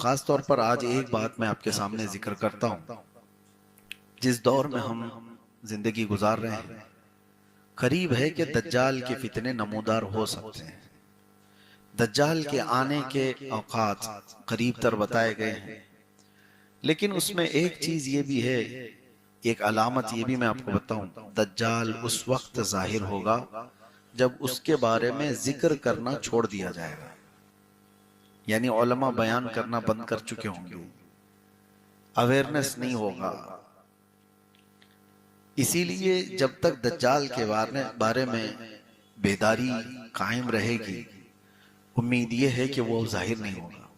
ख़ास तौर पर आज एक बात मैं आपके सामने जिक्र करता हूँ। जिस दौर में हम जिंदगी गुजार रहे हैं, करीब है कि दज्जाल के फितने नमूदार हो सकते हैं। दज्जाल के आने के औकात करीब तर बताए गए हैं, लेकिन उसमें एक चीज ये भी है, एक अलामत ये भी मैं आपको बताऊं, दज्जाल उस वक्त जाहिर होगा जब उसके बारे में जिक्र करना छोड़ दिया जाएगा। यानी उलमा बयान करना बंद कर चुके होंगे, अवेयरनेस नहीं होगा। इसीलिए जब तक दज्जाल के बारे में बेदारी कायम रहेगी, उम्मीद ये है कि वो जाहिर नहीं होगा।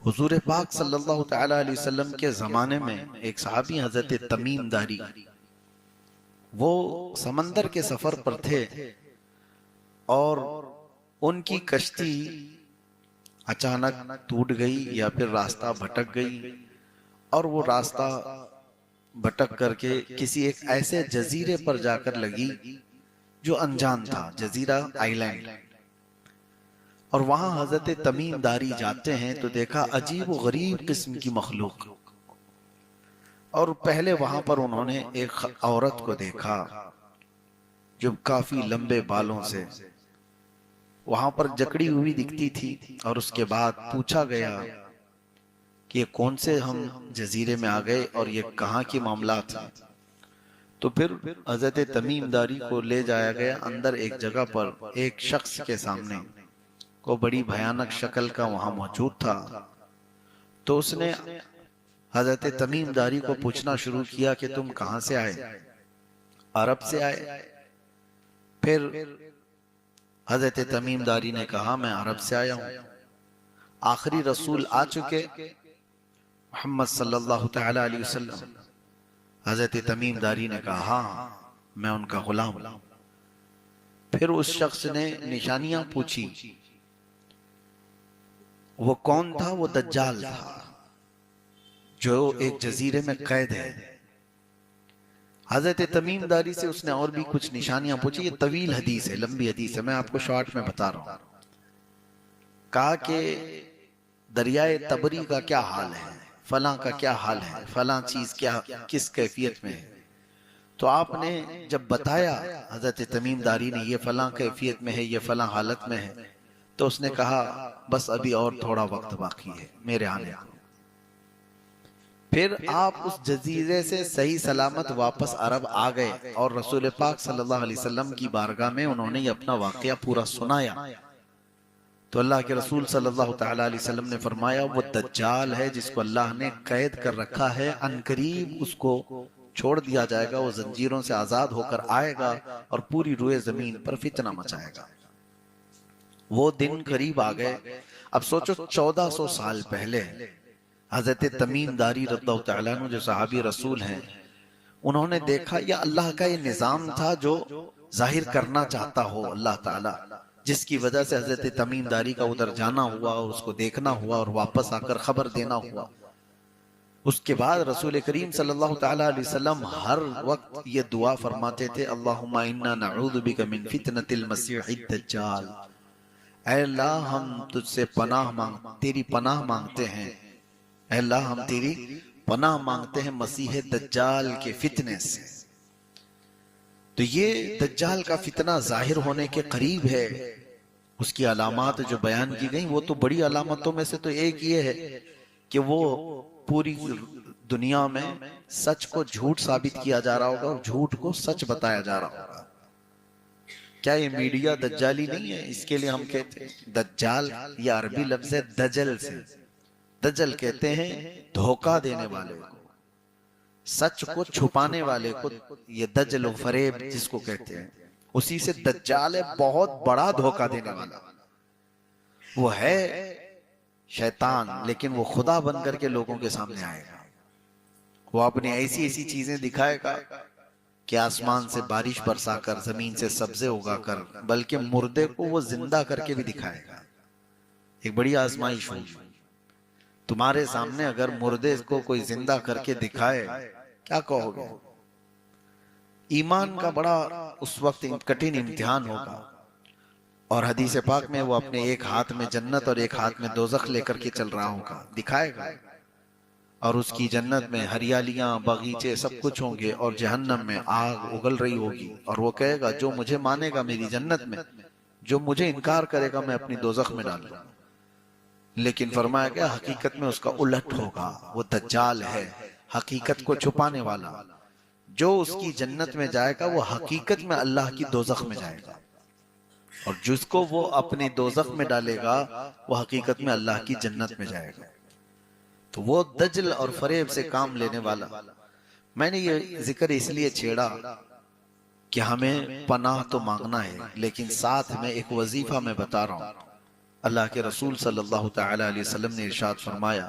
हुजूर पाक सल्लल्लाहु तआला अलैहि वसल्लम के ज़माने में एक सहाबी हज़रत तमीम दारी, वो समंदर के सफ़र पर थे और उनकी कश्ती अचानक टूट गई या फिर रास्ता भटक गई, और वो रास्ता भटक करके किसी एक ऐसे जजीरे पर जाकर लगी जो अनजान था, जजीरा आइलैंड। और वहां हजरत तमीम दारी जाते हैं तो देखा अजीब व गरीब किस्म की मखलूक। और पहले वहां पर उन्होंने एक औरत को देखा जो काफी लंबे बालों से वहां पर जकड़ी हुई दिखती थी। और उसके बाद पूछा गया कि ये कौन से हम जजीरे में आ गए और ये कहाँ की मामला था। तो फिर हजरत तमीम दारी को ले जाया गया अंदर एक जगह पर, एक शख्स के सामने को बड़ी भयानक शक्ल का वहां मौजूद था। तो उसने हजरत तमीम दारी को पूछना शुरू किया कि तुम कहां से आए? अरब से आए। फिर हजरत तमीम दारी ने कहा मैं अरब से आया हूं, आखिरी रसूल आ चुके मोहम्मद सल्लल्लाहु तआला अलैहि वसल्लम। हजरत तमीम दारी ने कहा हाँ, मैं उनका गुलाम हूं। फिर उस शख्स ने निशानियां पूछी। वो कौन था? वो दज्जाल था जो एक जजीरे में कैद है। हजरत तमीम दारी से उसने और भी कुछ निशानियां पूछी। ये तवील हदीस है, लंबी हदीस है, मैं आपको शॉर्ट में बता रहा हूं। कहा कि दरियाए तबरी का क्या हाल है, फलां का क्या हाल है, फलां चीज क्या किस कैफियत में है। तो आपने जब बताया हजरत तमीम दारी ने ये फलां कैफियत में है, ये फलां हालत में है, तो उसने कहा बस अभी और थोड़ा वक्त बाकी है मेरे आने को। फिर आप उस जजीरे से सही सलामत वापस अरब आ गए और रसूल पाक सल्लल्लाहु अलैहि वसल्लम की बारगाह में उन्होंने ये अपना वाकया पूरा सुनाया। तो अल्लाह के रसूल सल्लल्लाहु तआला अलैहि वसल्लम ने फरमाया वो दज्जाल है जिसको अल्लाह ने कैद कर रखा है, अनकरीब उसको छोड़ दिया जाएगा, वो जंजीरों से आजाद होकर आएगा और पूरी रूए जमीन पर फितना मचाएगा। वो दिन करीब आ गए। अब सोचो 1400 साल पहले हजरत तमीम दारी रज़ियल्लाहु तआला अन्हु जो सहाबी रसूल हैं, उन्होंने देखा यह अल्लाह का ये निजाम था जो जाहिर करना चाहता हो अल्लाह ताला, जिसकी वजह से हजरत तमीम दारी का उधर जाना हुआ और उसको देखना हुआ और वापस आकर खबर देना हुआ। उसके बाद रसूल करीम सल्लल्लाहु तआला अलैहि वसल्लम हर वक्त ये दुआ फरमाते थे, अल्लाहुम्मा इन्ना नऊज़ु बिका मिन फितनतिल मसीहिद दज्जाल। ऐ अल्लाह हम तुझसे तेरी पनाह मांगते हैं, ऐ अल्लाह हम तेरी पनाह मांगते हैं मसीह दज्जाल के फितने से। तो ये दज्जाल का फितना जाहिर होने के करीब है। उसकी अलामात जो बयान की गई वो तो बड़ी अलामतों में से तो एक ये है कि वो पूरी दुनिया में सच को झूठ साबित किया जा रहा होगा और झूठ को सच बताया जा रहा होगा। क्या ये मीडिया दज्जाली नहीं है? इसके लिए हम कहते हैं दज्जाल, ये अरबी लफ्ज है दजल से। दजल कहते हैं धोखा देने वाले को, सच को छुपाने वाले को, ये दजल फरेब जिसको कहते हैं, उसी से दज्जाल है, बहुत बड़ा धोखा देने वाला। वो है शैतान, लेकिन वो खुदा बन करके लोगों के सामने आएगा। वो अपनी ऐसी ऐसी चीजें दिखाएगा कि आसमान से बारिश बरसाकर, जमीन से सब्जे उगाकर, बल्कि मुर्दे को वो जिंदा करके भी दिखाएगा। एक बड़ी आजमाइश हुई। तुम्हारे सामने अगर मुर्दे को कोई जिंदा करके दिखाए, क्या कहोगे? ईमान का बड़ा उस वक्त कठिन इम्तिहान होगा। और हदीस पाक में वो अपने एक हाथ में जन्नत और एक हाथ में दोजख लेकर के चल रहा होगा, दिखाएगा। और उसकी जन्नत में हरियालियां, बगीचे, सब कुछ होंगे, और जहन्नम में आग उगल रही होगी। और वो कहेगा जो मुझे मानेगा मेरी जन्नत में, जो मुझे इनकार करेगा मैं अपनी दोजख में डाल दूंगा। लेकिन फरमाया गया हकीकत में उसका उलट होगा, वो दज्जाल है, हकीकत को छुपाने वाला। जो उसकी जन्नत में जाएगा वो हकीकत में अल्लाह की दोजख में जाएगा, और जिसको वो अपनी दोजख में डालेगा वो हकीकत में अल्लाह की जन्नत में जाएगा। तो वो दजल और फरेब से काम लेने वाला। मैंने ये जिक्र इसलिए छेड़ा कि हमें पनाह तो मांगना है, लेकिन साथ में एक वजीफा मैं बता रहा हूं। अल्लाह के रसूल सल्लल्लाहु ताला अलैहि वसल्लम ने इरशाद फरमाया,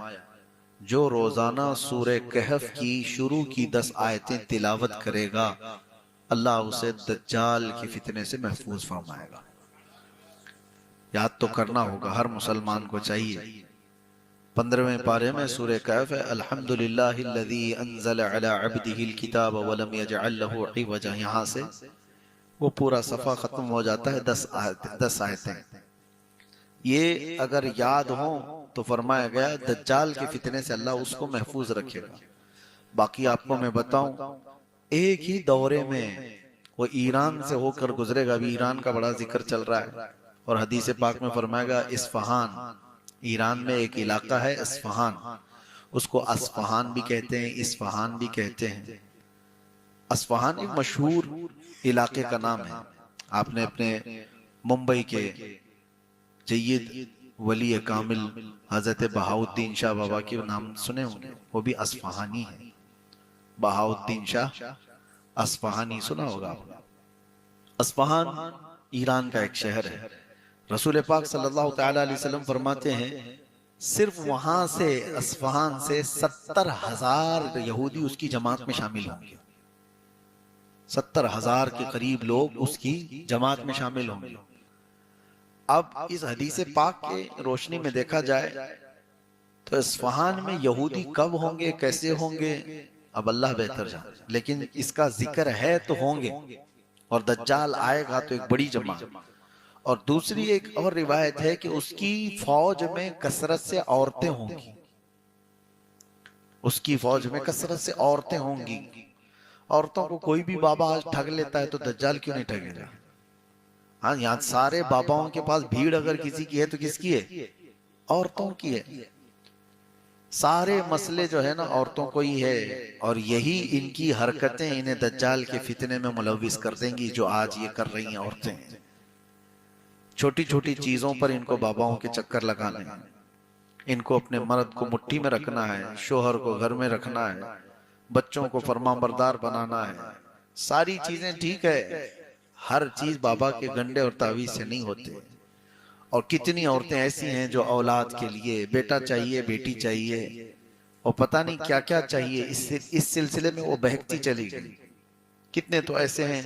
जो रोजाना सूरह कहफ की शुरू की 10 आयतें तिलावत करेगा, अल्लाह उसे दज्जाल के फितने से महफूज फरमाएगा। याद तो करना होगा, हर मुसलमान को चाहिए। 15वें पारे में सूरह कहफ है, अल्हम्दुलिल्लाहिल्लज़ी अंज़ल अला अब्दिहिल किताब व लम यजअल लहू इवजा। यहाँ से वो पूरा सफ़ा खत्म हो जाता है, 10 आयतें। ये अगर याद हो तो फरमाया गया दज्जाल के फितने से अल्लाह उसको महफूज रखेगा। बाकी आपको मैं बताऊं, एक ही दौरे में वो ईरान से होकर गुजरेगा। अभी ईरान का बड़ा जिक्र चल रहा है, और हदीस पाक में फरमाएगा इस्फहान, ईरान में एक इलाका है इस्फहान, उसको अस्फहान भी कहते हैं, इस्फहान भी कहते हैं। अस्फहान एक मशहूर इलाके का नाम है। आपने अपने मुंबई के जय्यद वली कामिल हजरत बहाउद्दीन शाह बाबा के नाम सुने होंगे, वो भी अस्फहानी है। बहाउद्दीन शाह अस्फहानी सुना होगा आपने। अस्फहान ईरान का एक शहर है। रसूल पाक सल्लल्लाहु ताला अलैहि वसल्लम फरमाते हैं, सिर्फ वहां से अस्फहान से 70,000 यहूदी उसकी जमात में शामिल होंगे। 70,000 के करीब लोग उसकी जमात में शामिल होंगे। अब इस हदीस पाक के रोशनी में देखा जाए तो इस्फहान में यहूदी कब होंगे, कैसे होंगे, अब अल्लाह बेहतर जाने, लेकिन इसका जिक्र है तो होंगे। और दज्जाल आएगा तो एक बड़ी जमात। और दूसरी एक और रिवायत है कि उसकी फौज में कसरत से औरतें होंगी, उसकी फौज में कसरत से औरतें होंगी। औरतों को कोई भी बाबा आज ठग लेता है तो दज्जाल क्यों नहीं ठगेगा? हाँ, यहाँ सारे बाबाओं के पास भीड़ अगर किसी की है तो किसकी है? औरतों की है। सारे मसले जो है ना औरतों को ही है, और यही इनकी हरकतें इन्हें दज्जाल के फितने में मुलविस कर देंगी, जो आज ये कर रही हैं औरतें। छोटी छोटी चीजों पर इनको बाबाओं के चक्कर लगाने हैं, इनको अपने मर्द को मुट्ठी में रखना है, शोहर को घर में रखना है, बच्चों को फरमाबरदार बनाना है। सारी चीजें ठीक है, हर चीज बाबा के गंडे और तावीज से नहीं होते। और कितनी औरतें ऐसी हैं जो औलाद के लिए बेटा चाहिए, बेटी चाहिए, और पता नहीं क्या क्या चाहिए, इस सिलसिले में वो बहकती चली गई। कितने तो ऐसे हैं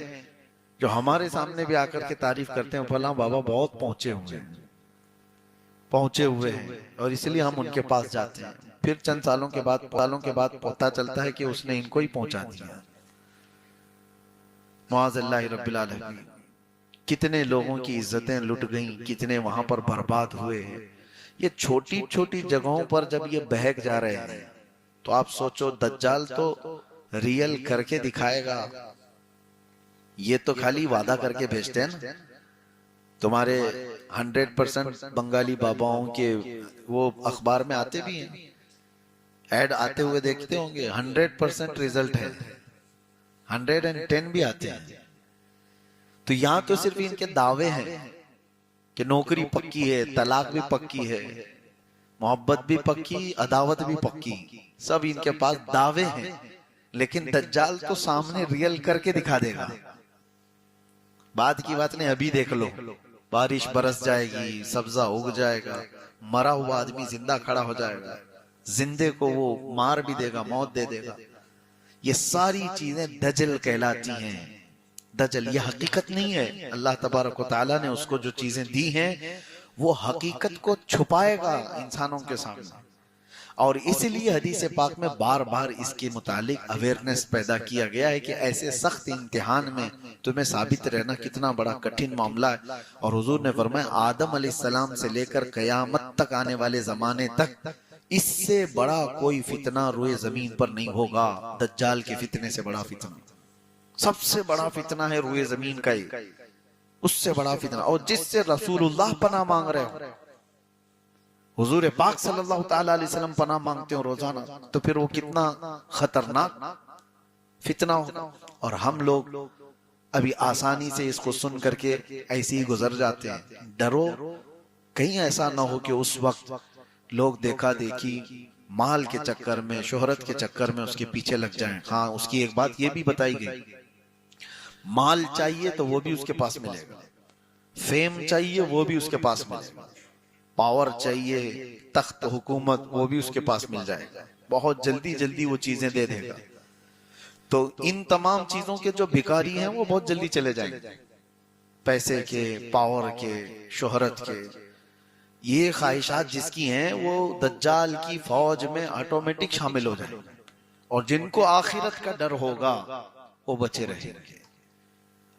जो हमारे सामने भी आकर के तारीफ करते हैं, फला बाबा बहुत पहुंचे हुए हैं, और इसलिए हम उनके पास जाते हैं। फिर चंद सालों के बाद पता चलता है कि उसने इनको ही पहुंचा दिया। मुआज़िल्लाहि रब्बिल आलमीन। कितने लोगों की इज्जतें लुट गईं, कितने वहां पर बर्बाद हुए हैं। ये छोटी छोटी जगहों पर जब ये बहक जा रहे हैं तो आप सोचो दज्जाल तो रियल करके दिखाएगा। ये तो खाली वादा करके भेजते हैं ना। तुम्हारे 100% बंगाली बाबाओं के वो अखबार में आते भी हैं, ऐड आते हुए देखते होंगे, 100% रिजल्ट है, 110 भी आते हैं। तो यहां तो सिर्फ इनके दावे हैं कि नौकरी पक्की है, तलाक भी पक्की है, मोहब्बत भी पक्की, अदावत भी पक्की, सब इनके पास दावे हैं। लेकिन दज्जाल तो सामने रियल करके दिखा देगा। बाद की बात नहीं, अभी देख लो, बारिश बरस जाएगी, सब्जा उग जाएगा, मरा हुआ आदमी जिंदा खड़ा हो जाएगा, जिंदे को वो मार भी देगा, मौत दे देगा। ये सारी चीजें दजल कहलाती हैं। दजल ये हकीकत नहीं है। अल्लाह तबारक व तआला ने उसको जो चीजें दी हैं वो हकीकत को छुपाएगा इंसानों के सामने। और इसलिए हदीस पाक में बार बार इसके मुतालिक अवेयरनेस पैदा किया गया है कि ऐसे सख्त इम्तिहान में तुम्हें साबित रहना कितना बड़ा कठिन मामला है। और हुजूर ने फरमाया आदम अलैहिस्सलाम से लेकर कयामत तक आने वाले जमाने तक इससे बड़ा कोई फितना रोए जमीन पर नहीं होगा। दज्जाल के फितने से बड़ा फितना, सबसे बड़ा फितना है रोए जमीन का ही, उससे बड़ा फितना। और जिससे रसूलुल्लाह पनाह मांग रहे हो, हुजूर पाक सल्लल्लाहु ताला अलैहि वसल्लम पनाह मांगते हो रोजाना, तो फिर वो कितना खतरनाक फितना होगा। और हम लोग अभी आसानी से इसको सुन करके ऐसे ही गुजर जाते हैं। डरो कहीं ऐसा ना हो कि उस वक्त लोग देखा देखी माल के चक्कर में, शोहरत के चक्कर में उसके पीछे लग जाएं। हाँ, उसकी एक बात ये भी बताई गई, माल चाहिए तो वो भी उसके पास मिलेगा, फेम चाहिए वो भी उसके पास मिलेगा, पावर चाहिए, तख्त हुकूमत, वो भी उसके पास मिल जाएगा। बहुत जल्दी जल्दी वो चीजें दे देगा। तो इन तमाम चीजों के जो भिखारी हैं वो बहुत जल्दी चले जाएंगे, पैसे के, पावर के, शोहरत के। ये ख्वाहिशात जिसकी हैं वो दज्जाल की फौज में ऑटोमेटिक शामिल हो जाएंगे। और जिनको आखिरत का डर होगा वो बचे रहेंगे,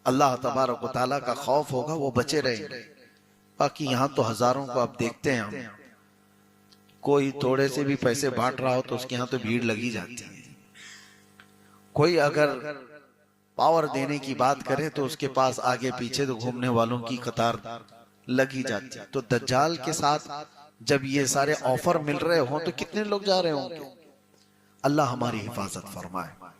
अल्लाह तबारक व तआला का खौफ होगा, वो बचे रहेंगे। बाकी यहाँ तो हजारों को आप देखते हैं, हम कोई थोड़े से भी पैसे बांट रहा हो तो उसके यहाँ तो भीड़ लगी जाती है। कोई अगर पावर देने की बात करे तो उसके पास आगे पीछे तो घूमने वालों की कतार लगी जाती है। तो दज्जाल के साथ जब ये सारे ऑफर मिल रहे हो तो कितने लोग जा रहे होंगे। अल्लाह हमारी हिफाजत फरमाए।